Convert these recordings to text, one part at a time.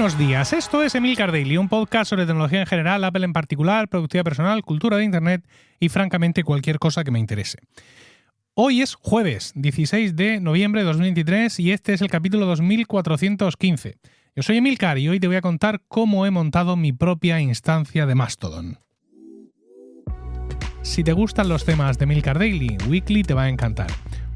Buenos días, esto es Emilcar Daily, un podcast sobre tecnología en general, Apple en particular, productividad personal, cultura de Internet y, francamente, cualquier cosa que me interese. Hoy es jueves, 16 de noviembre de 2023 y este es el capítulo 2415. Yo soy Emilcar y hoy te voy a contar cómo he montado mi propia instancia de Mastodon. Si te gustan los temas de Emilcar Daily, Weekly te va a encantar.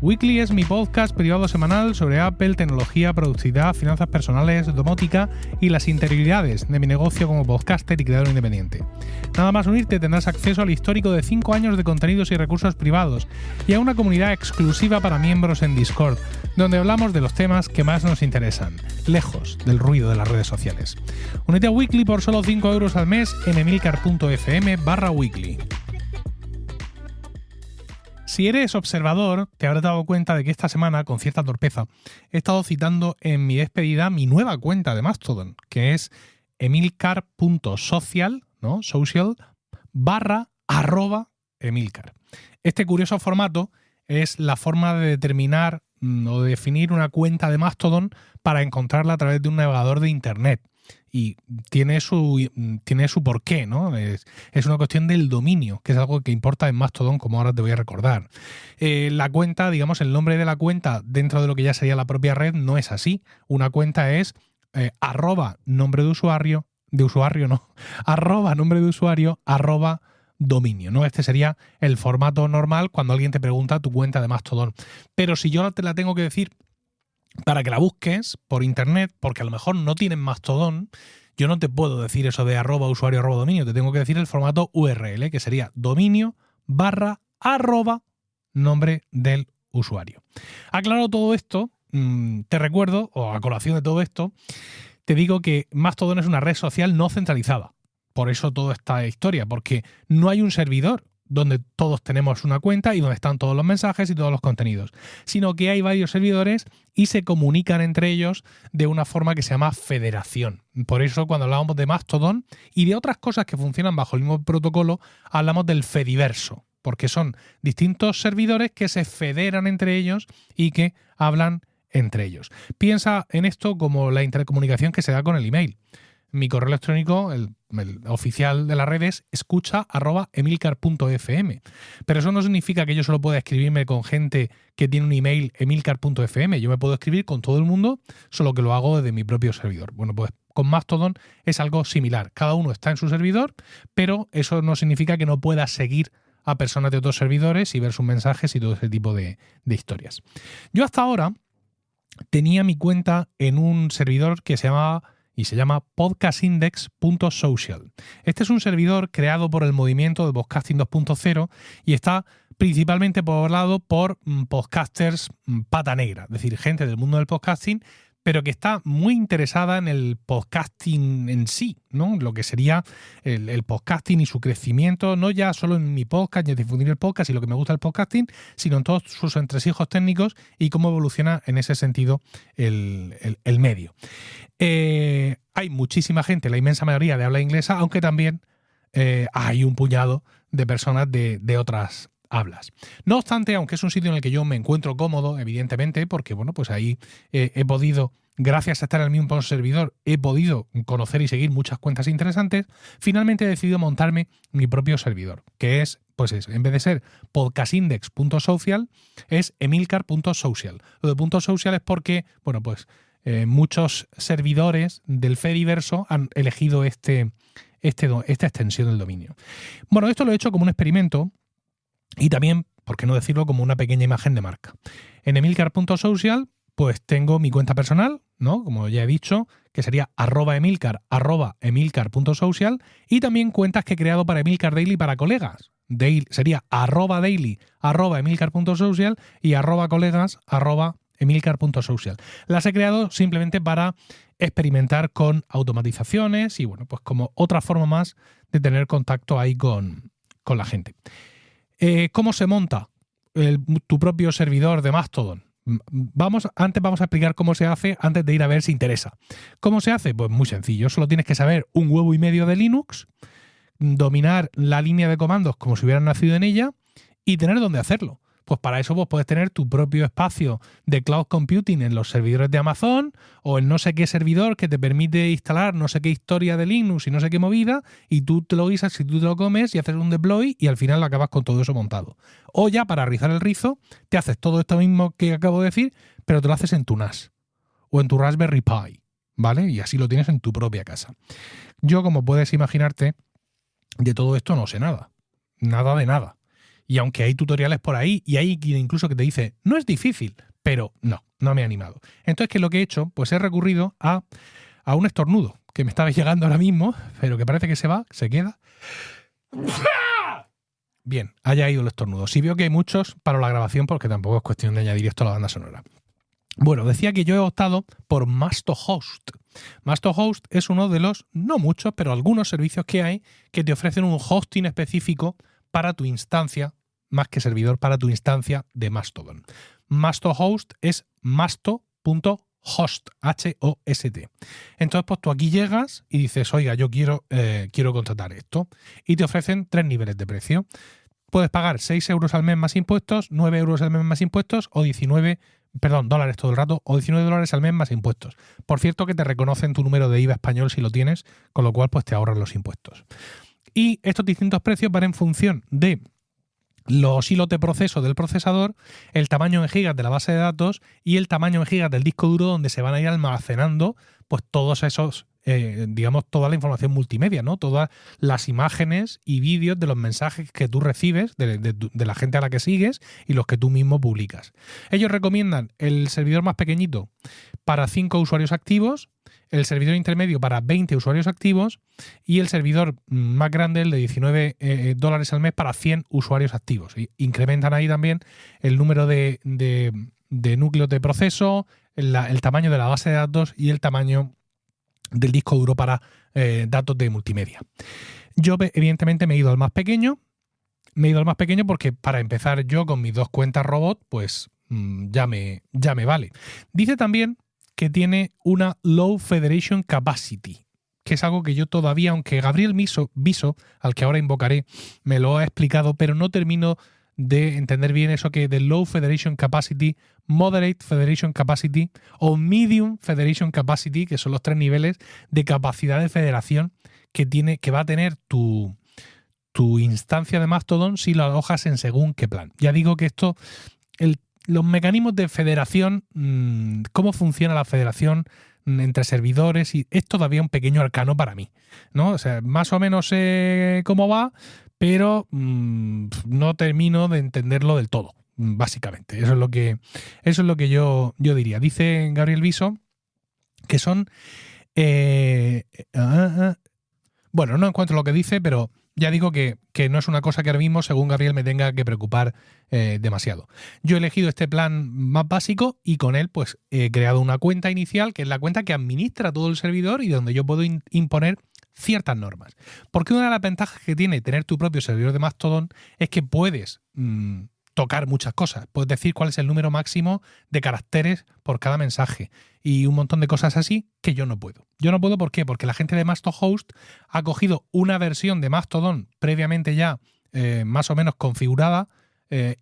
Weekly es mi podcast privado semanal sobre Apple, tecnología, productividad, finanzas personales, domótica y las interioridades de mi negocio como podcaster y creador independiente. Nada más unirte tendrás acceso al histórico de 5 años de contenidos y recursos privados y a una comunidad exclusiva para miembros en Discord, donde hablamos de los temas que más nos interesan, lejos del ruido de las redes sociales. Únete a Weekly por solo 5 euros al mes en emilcar.fm/weekly. Si eres observador, te habrás dado cuenta de que esta semana, con cierta torpeza, he estado citando en mi despedida mi nueva cuenta de Mastodon, que es emilcar.social, ¿no? Social, /Emilcar. Este curioso formato es la forma de determinar o de definir una cuenta de Mastodon para encontrarla a través de un navegador de Internet. Y tiene su porqué, ¿no? Es una cuestión del dominio, que es algo que importa en Mastodon, como ahora te voy a recordar. La cuenta, digamos, el nombre de la cuenta dentro de lo que ya sería la propia red no es así. Una cuenta es @nombre de usuario, @dominio, ¿no? Este sería el formato normal cuando alguien te pregunta tu cuenta de Mastodon. Pero si yo te la tengo que decir para que la busques por internet, porque a lo mejor no tienen Mastodon, yo no te puedo decir eso de @usuario @dominio, te tengo que decir el formato URL, que sería dominio / nombre del usuario. Aclarado todo esto, te recuerdo, o a colación de todo esto, te digo que Mastodon es una red social no centralizada. Por eso toda esta historia, porque no hay un servidor donde todos tenemos una cuenta y donde están todos los mensajes y todos los contenidos, sino que hay varios servidores y se comunican entre ellos de una forma que se llama federación. Por eso cuando hablamos de Mastodon y de otras cosas que funcionan bajo el mismo protocolo, hablamos del Fediverso, porque son distintos servidores que se federan entre ellos y que hablan entre ellos. Piensa en esto como la intercomunicación que se da con el email. Mi correo electrónico, el oficial de la red, es escucha@emilcar.fm. Pero eso no significa que yo solo pueda escribirme con gente que tiene un email emilcar.fm. Yo me puedo escribir con todo el mundo, solo que lo hago desde mi propio servidor. Bueno, pues con Mastodon es algo similar. Cada uno está en su servidor, pero eso no significa que no pueda seguir a personas de otros servidores y ver sus mensajes y todo ese tipo de historias. Yo hasta ahora tenía mi cuenta en un servidor que se llama podcastindex.social. Este es un servidor creado por el movimiento de Podcasting 2.0 y está principalmente poblado por podcasters pata negra, es decir, gente del mundo del podcasting, pero que está muy interesada en el podcasting en sí, ¿no? Lo que sería el podcasting y su crecimiento, no ya solo en mi podcast y en difundir el podcast y lo que me gusta el podcasting, sino en todos sus entresijos técnicos y cómo evoluciona en ese sentido el medio. Hay muchísima gente, la inmensa mayoría de habla inglesa, aunque también hay un puñado de personas de otras hablas. No obstante, aunque es un sitio en el que yo me encuentro cómodo, evidentemente, porque bueno, pues ahí he podido, gracias a estar en el mismo servidor, he podido conocer y seguir muchas cuentas interesantes, finalmente he decidido montarme mi propio servidor, que es, pues eso, en vez de ser podcastindex.social, es emilcar.social. Lo de .social es porque, bueno, pues muchos servidores del Fediverso han elegido esta extensión del dominio. Bueno, esto lo he hecho como un experimento y también, por qué no decirlo, como una pequeña imagen de marca. En emilcar.social, pues tengo mi cuenta personal, ¿no? Como ya he dicho, que sería @emilcar, @emilcar.social, y también cuentas que he creado para Emilcar Daily para colegas. Sería @daily, @emilcar.social y @colegas, @emilcar.social. Las he creado simplemente para experimentar con automatizaciones y, bueno, pues como otra forma más de tener contacto ahí con la gente. ¿Cómo se monta tu propio servidor de Mastodon? Vamos a explicar cómo se hace antes de ir a ver si interesa. ¿Cómo se hace? Pues muy sencillo. Solo tienes que saber un huevo y medio de Linux, dominar la línea de comandos como si hubieran nacido en ella y tener dónde hacerlo. pues para eso vos puedes tener tu propio espacio de cloud computing en los servidores de Amazon o en no sé qué servidor que te permite instalar no sé qué historia de Linux y no sé qué movida, y tú te lo guisas y tú te lo comes y haces un deploy y al final lo acabas con todo eso montado. O ya, para rizar el rizo, te haces todo esto mismo que acabo de decir, pero te lo haces en tu NAS o en tu Raspberry Pi, ¿vale? Y así lo tienes en tu propia casa. Yo, como puedes imaginarte, de todo esto no sé nada. Nada de nada. Y aunque hay tutoriales por ahí, y hay quien incluso que te dice, no es difícil, pero no me he animado. Entonces, ¿qué es lo que he hecho? Pues he recurrido a un estornudo que me estaba llegando ahora mismo, pero que parece que se queda. Bien, haya ido el estornudo. Sí veo que hay muchos para la grabación, porque tampoco es cuestión de añadir esto a la banda sonora. Bueno, decía que yo he optado por Mastohost. Mastohost es uno de los, no muchos, pero algunos servicios que hay que te ofrecen un hosting específico para tu instancia, más que servidor, para tu instancia de Mastodon. Mastohost es masto.host, H-O-S-T. Entonces, pues tú aquí llegas y dices, oiga, yo quiero contratar esto. Y te ofrecen 3 niveles de precio. Puedes pagar 6 euros al mes más impuestos, 9 euros al mes más impuestos o dólares todo el rato, o 19 dólares al mes más impuestos. Por cierto, que te reconocen tu número de IVA español si lo tienes, con lo cual pues te ahorran los impuestos. Y estos distintos precios van en función de los hilos de proceso del procesador, el tamaño en gigas de la base de datos y el tamaño en gigas del disco duro, donde se van a ir almacenando pues todos esos, toda la información multimedia, ¿no? Todas las imágenes y vídeos de los mensajes que tú recibes de la gente a la que sigues y los que tú mismo publicas. Ellos recomiendan el servidor más pequeñito para 5 usuarios activos, el servidor intermedio para 20 usuarios activos y el servidor más grande, el de 19 dólares al mes, para 100 usuarios activos. Y incrementan ahí también el número de núcleos de proceso, el tamaño de la base de datos y el tamaño del disco duro para datos de multimedia. Yo, evidentemente, me he ido al más pequeño. Me he ido al más pequeño porque, para empezar, yo con mis 2 cuentas robot, pues ya me vale. Dice también que tiene una Low Federation Capacity, que es algo que yo todavía, aunque Gabriel Viso, al que ahora invocaré, me lo ha explicado, pero no termino de entender bien eso que de Low Federation Capacity, Moderate Federation Capacity o Medium Federation Capacity, que son los 3 niveles de capacidad de federación que va a tener tu instancia de Mastodon si lo alojas en según qué plan. Ya digo que esto, los mecanismos de federación, cómo funciona la federación entre servidores, y es todavía un pequeño arcano para mí, ¿no? O sea, más o menos sé cómo va, pero no termino de entenderlo del todo, básicamente. Eso es lo que yo diría. Dice Gabriel Viso que son... bueno, no encuentro lo que dice, pero ya digo que no es una cosa que ahora mismo, según Gabriel, me tenga que preocupar demasiado. Yo he elegido este plan más básico y con él pues he creado una cuenta inicial, que es la cuenta que administra todo el servidor y donde yo puedo imponer ciertas normas. Porque una de las ventajas que tiene tener tu propio servidor de Mastodon es que puedes tocar muchas cosas. Puedes decir cuál es el número máximo de caracteres por cada mensaje y un montón de cosas así que yo no puedo. Yo no puedo, ¿por qué? Porque la gente de Mastohost ha cogido una versión de Mastodon previamente ya más o menos configurada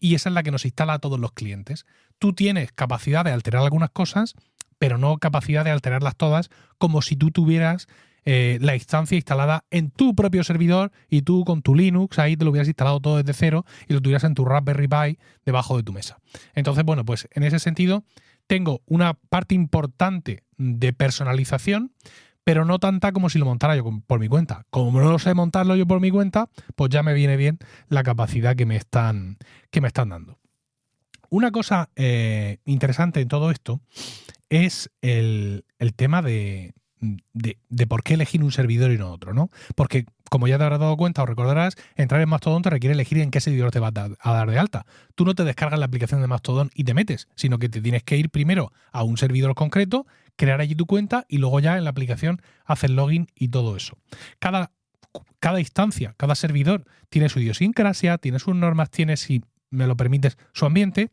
y esa es la que nos instala a todos los clientes. Tú tienes capacidad de alterar algunas cosas, pero no capacidad de alterarlas todas, como si tú tuvieras la instancia instalada en tu propio servidor y tú con tu Linux ahí te lo hubieras instalado todo desde cero y lo tuvieras en tu Raspberry Pi debajo de tu mesa. Entonces, bueno, pues en ese sentido tengo una parte importante de personalización, pero no tanta como si lo montara yo por mi cuenta. Como no lo sé montarlo yo por mi cuenta, pues ya me viene bien la capacidad que me están dando. Una cosa interesante en todo esto es el tema de por qué elegir un servidor y no otro, ¿no? Porque, como ya te habrás dado cuenta o recordarás, entrar en Mastodon te requiere elegir en qué servidor te vas a dar de alta. Tú no te descargas la aplicación de Mastodon y te metes, sino que te tienes que ir primero a un servidor concreto, crear allí tu cuenta y luego ya en la aplicación hacer login y todo eso. Cada instancia, cada servidor tiene su idiosincrasia, tiene sus normas, tiene, si me lo permites, su ambiente.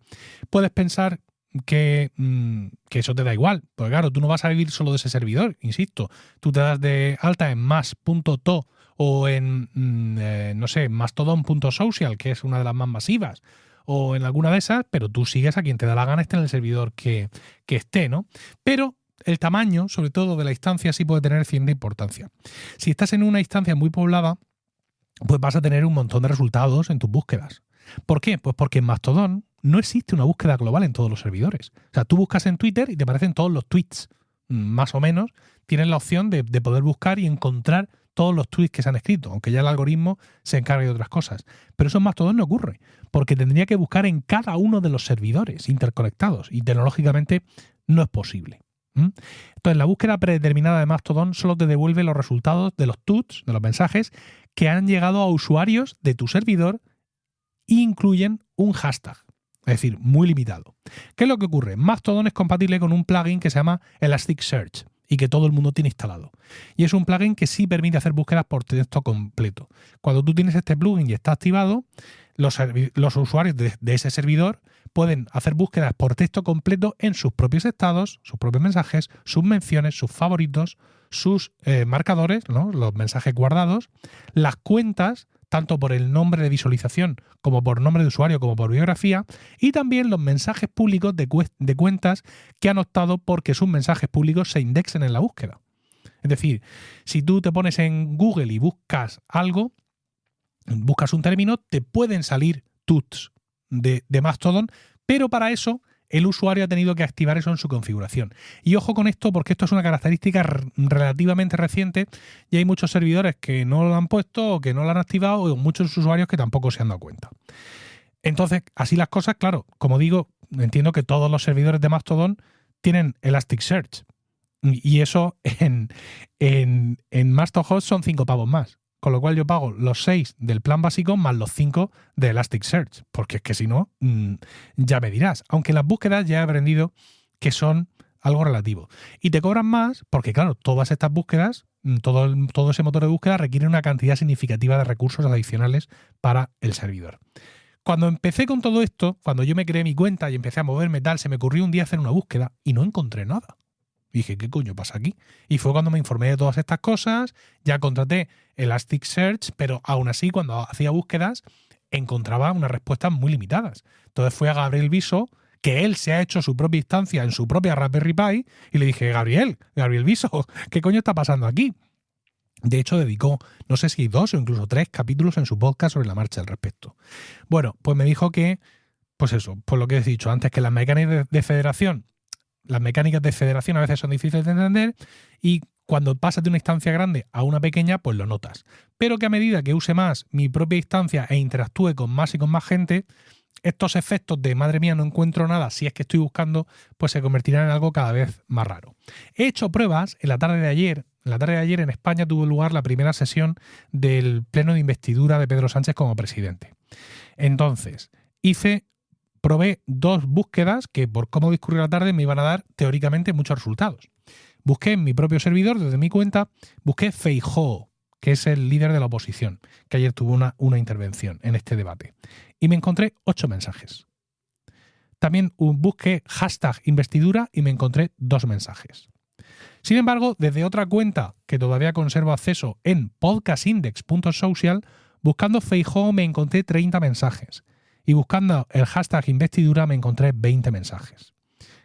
Puedes pensar que eso te da igual, porque claro, tú no vas a vivir solo de ese servidor, insisto, tú te das de alta en mas.to o en, no sé, mastodon.social, que es una de las más masivas, o en alguna de esas, pero tú sigues a quien te da la gana, esté en el servidor que esté, ¿no? Pero el tamaño, sobre todo de la instancia, sí puede tener cierta importancia. Si estás en una instancia muy poblada, pues vas a tener un montón de resultados en tus búsquedas. ¿Por qué? Pues porque en Mastodon no existe una búsqueda global en todos los servidores. O sea, tú buscas en Twitter y te aparecen todos los tweets. Más o menos tienes la opción de poder buscar y encontrar todos los tweets que se han escrito, aunque ya el algoritmo se encargue de otras cosas. Pero eso en Mastodon no ocurre, porque tendría que buscar en cada uno de los servidores interconectados y tecnológicamente no es posible. Entonces, la búsqueda predeterminada de Mastodon solo te devuelve los resultados de los tweets, de los mensajes que han llegado a usuarios de tu servidor e incluyen un hashtag, es decir, muy limitado. ¿Qué es lo que ocurre? Mastodon es compatible con un plugin que se llama Elasticsearch y que todo el mundo tiene instalado. Y es un plugin que sí permite hacer búsquedas por texto completo. Cuando tú tienes este plugin y está activado, los usuarios de ese servidor pueden hacer búsquedas por texto completo en sus propios estados, sus propios mensajes, sus menciones, sus favoritos, sus marcadores, ¿no? Los mensajes guardados, las cuentas, tanto por el nombre de visualización como por nombre de usuario como por biografía, y también los mensajes públicos de cuentas que han optado porque sus mensajes públicos se indexen en la búsqueda. Es decir, si tú te pones en Google y buscas algo, buscas un término, te pueden salir tuts de Mastodon, pero para eso el usuario ha tenido que activar eso en su configuración. Y ojo con esto, porque esto es una característica relativamente reciente y hay muchos servidores que no lo han puesto o que no lo han activado, o muchos usuarios que tampoco se han dado cuenta. Entonces, así las cosas, claro, como digo, entiendo que todos los servidores de Mastodon tienen Elasticsearch. Y eso en Masterhost son 5 pavos más. Con lo cual yo pago los 6 del plan básico más los 5 de Elasticsearch, porque es que si no, ya me dirás. Aunque las búsquedas ya he aprendido que son algo relativo. Y te cobran más porque, claro, todas estas búsquedas, todo ese motor de búsqueda requiere una cantidad significativa de recursos adicionales para el servidor. Cuando empecé con todo esto, cuando yo me creé mi cuenta y empecé a moverme tal, se me ocurrió un día hacer una búsqueda y no encontré nada. Y dije, ¿qué coño pasa aquí? Y fue cuando me informé de todas estas cosas, ya contraté Elasticsearch, pero aún así cuando hacía búsquedas encontraba unas respuestas muy limitadas. Entonces fui a Gabriel Viso, que él se ha hecho su propia instancia en su propia Raspberry Pi, y le dije, Gabriel Viso, ¿qué coño está pasando aquí? De hecho, dedicó, no sé si 2 o incluso 3 capítulos en su podcast sobre la marcha al respecto. Bueno, pues me dijo que, pues eso, pues lo que he dicho antes, que las mecánicas de federación a veces son difíciles de entender y cuando pasas de una instancia grande a una pequeña, pues lo notas. Pero que a medida que use más mi propia instancia e interactúe con más y con más gente, estos efectos de madre mía no encuentro nada si es que estoy buscando, pues se convertirán en algo cada vez más raro. He hecho pruebas en la tarde de ayer. En la tarde de ayer en España tuvo lugar la primera sesión del pleno de investidura de Pedro Sánchez como presidente. Entonces, probé 2 búsquedas que por cómo discurrió la tarde me iban a dar teóricamente muchos resultados. Busqué en mi propio servidor, desde mi cuenta, busqué Feijóo, que es el líder de la oposición, que ayer tuvo una intervención en este debate. Y me encontré 8 mensajes. También busqué hashtag investidura y me encontré 2 mensajes. Sin embargo, desde otra cuenta que todavía conservo acceso en podcastindex.social, buscando Feijóo me encontré 30 mensajes. Y buscando el hashtag investidura me encontré 20 mensajes.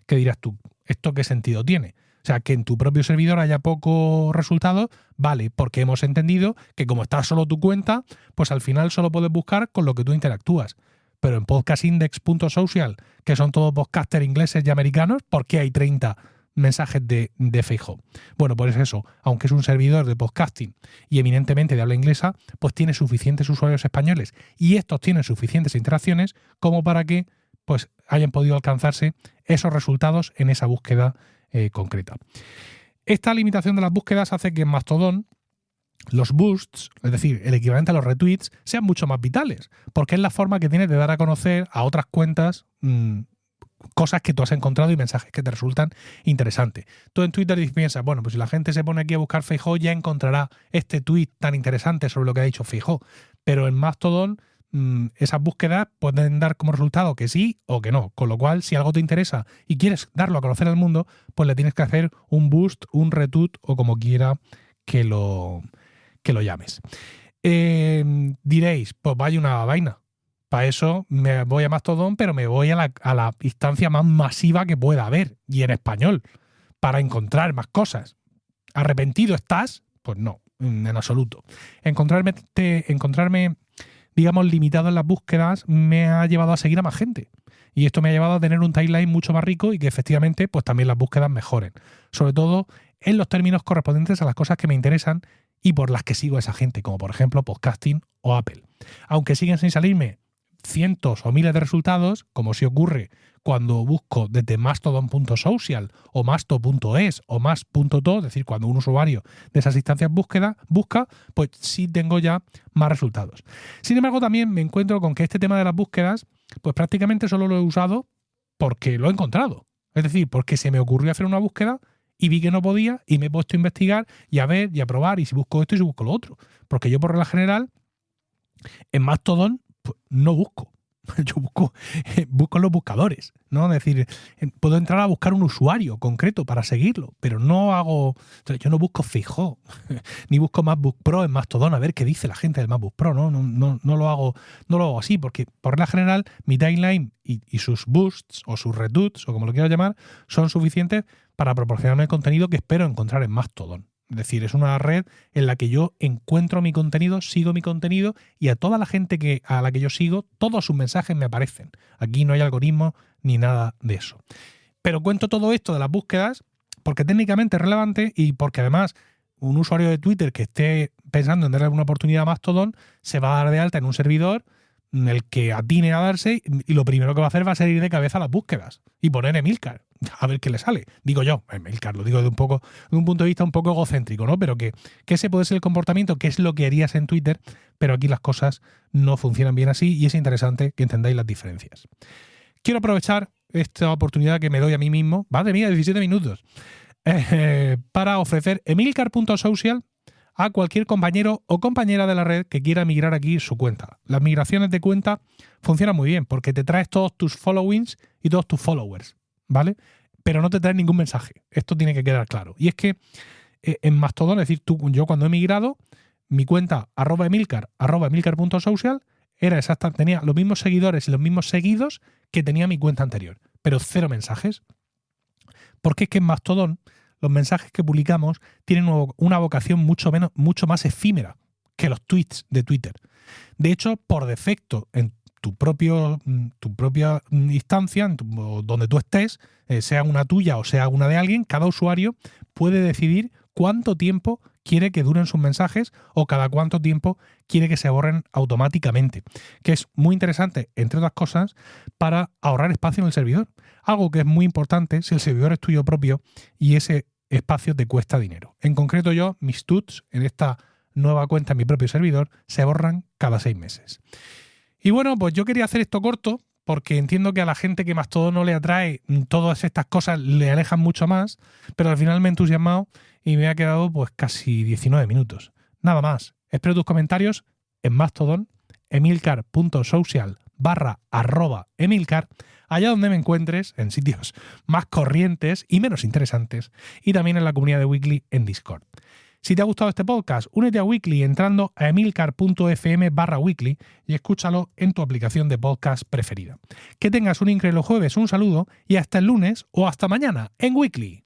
¿Qué dirás tú? ¿Esto qué sentido tiene? O sea, que en tu propio servidor haya pocos resultados, vale, porque hemos entendido que como está solo tu cuenta, pues al final solo puedes buscar con lo que tú interactúas. Pero en podcastindex.social, que son todos podcasters ingleses y americanos, ¿por qué hay 30 mensajes de Feijóo? Bueno, pues eso, aunque es un servidor de podcasting y eminentemente de habla inglesa, pues tiene suficientes usuarios españoles y estos tienen suficientes interacciones como para que pues hayan podido alcanzarse esos resultados en esa búsqueda concreta. Esta limitación de las búsquedas hace que en Mastodon los boosts, es decir, el equivalente a los retweets, sean mucho más vitales, porque es la forma que tienes de dar a conocer a otras cuentas cosas que tú has encontrado y mensajes que te resultan interesantes. Tú en Twitter piensas, bueno, pues si la gente se pone aquí a buscar Feijóo ya encontrará este tweet tan interesante sobre lo que ha dicho Feijóo. Pero en Mastodon esas búsquedas pueden dar como resultado que sí o que no. Con lo cual, si algo te interesa y quieres darlo a conocer al mundo, pues le tienes que hacer un boost, un retweet o como quiera que lo llames. Diréis, pues vaya una vaina. Para eso me voy a Mastodon, pero me voy a la instancia más masiva que pueda haber, y en español, para encontrar más cosas. ¿Arrepentido estás? Pues no, en absoluto. Encontrarme, digamos, limitado en las búsquedas me ha llevado a seguir a más gente. Y esto me ha llevado a tener un timeline mucho más rico y que efectivamente pues también las búsquedas mejoren. Sobre todo en los términos correspondientes a las cosas que me interesan y por las que sigo a esa gente, como por ejemplo podcasting o Apple. Aunque siguen sin salirme cientos o miles de resultados, como si ocurre cuando busco desde mastodon.social o masto.es o mas.to, es decir, cuando un usuario de esas instancias busca, pues sí tengo ya más resultados. Sin embargo, también me encuentro con que este tema de las búsquedas, pues prácticamente solo lo he usado porque lo he encontrado. Es decir, porque se me ocurrió hacer una búsqueda y vi que no podía y me he puesto a investigar y a ver y a probar y si busco esto y si busco lo otro. Porque yo por regla general en Mastodon pues, no busco. Yo busco en los buscadores, ¿no? Es decir, puedo entrar a buscar un usuario concreto para seguirlo, pero no hago... Yo no busco Feijóo, ni busco MacBook Pro en Mastodon a ver qué dice la gente del MacBook Pro, ¿no? No lo hago así, porque por regla general mi timeline y sus boosts o sus retweets, o como lo quieras llamar, son suficientes para proporcionarme el contenido que espero encontrar en Mastodon. Es decir, es una red en la que yo encuentro mi contenido, sigo mi contenido y a toda la gente a la que yo sigo, todos sus mensajes me aparecen. Aquí no hay algoritmo ni nada de eso. Pero cuento todo esto de las búsquedas porque técnicamente es relevante y porque además un usuario de Twitter que esté pensando en darle una oportunidad a Mastodon se va a dar de alta en un servidor en el que atine a darse y lo primero que va a hacer va a ser ir de cabeza a las búsquedas y poner Emilcar. A ver qué le sale. Digo yo, Emilcar, lo digo de un punto de vista un poco egocéntrico, ¿no? Pero que ese puede ser el comportamiento, que es lo que harías en Twitter, pero aquí las cosas no funcionan bien así y es interesante que entendáis las diferencias. Quiero aprovechar esta oportunidad que me doy a mí mismo, madre mía, 17 minutos, para ofrecer emilcar.social a cualquier compañero o compañera de la red que quiera migrar aquí su cuenta. Las migraciones de cuenta funcionan muy bien porque te traes todos tus followings y todos tus followers, ¿vale? Pero no te traes ningún mensaje. Esto tiene que quedar claro. Y es que en Mastodon, es decir, yo cuando he migrado, mi cuenta @emilcar.social era exacta, tenía los mismos seguidores y los mismos seguidos que tenía mi cuenta anterior, pero 0 mensajes. Porque es que en Mastodon los mensajes que publicamos tienen una vocación mucho más efímera que los tweets de Twitter. De hecho, por defecto, en tu propia instancia, donde tú estés, sea una tuya o sea una de alguien, cada usuario puede decidir cuánto tiempo quiere que duren sus mensajes o cada cuánto tiempo quiere que se borren automáticamente, que es muy interesante, entre otras cosas, para ahorrar espacio en el servidor. Algo que es muy importante si el servidor es tuyo propio y ese espacio te cuesta dinero. En concreto yo, mis tweets en esta nueva cuenta en mi propio servidor se borran cada 6 meses. Y bueno, pues yo quería hacer esto corto porque entiendo que a la gente que Mastodon no le atrae todas estas cosas le alejan mucho más, pero al final me he entusiasmado y me ha quedado pues casi 19 minutos. Nada más. Espero tus comentarios en Mastodon, emilcar.social/@emilcar, allá donde me encuentres, en sitios más corrientes y menos interesantes, y también en la comunidad de Weekly en Discord. Si te ha gustado este podcast, únete a Weekly entrando a emilcar.fm/weekly y escúchalo en tu aplicación de podcast preferida. Que tengas un increíble jueves, un saludo y hasta el lunes o hasta mañana en Weekly.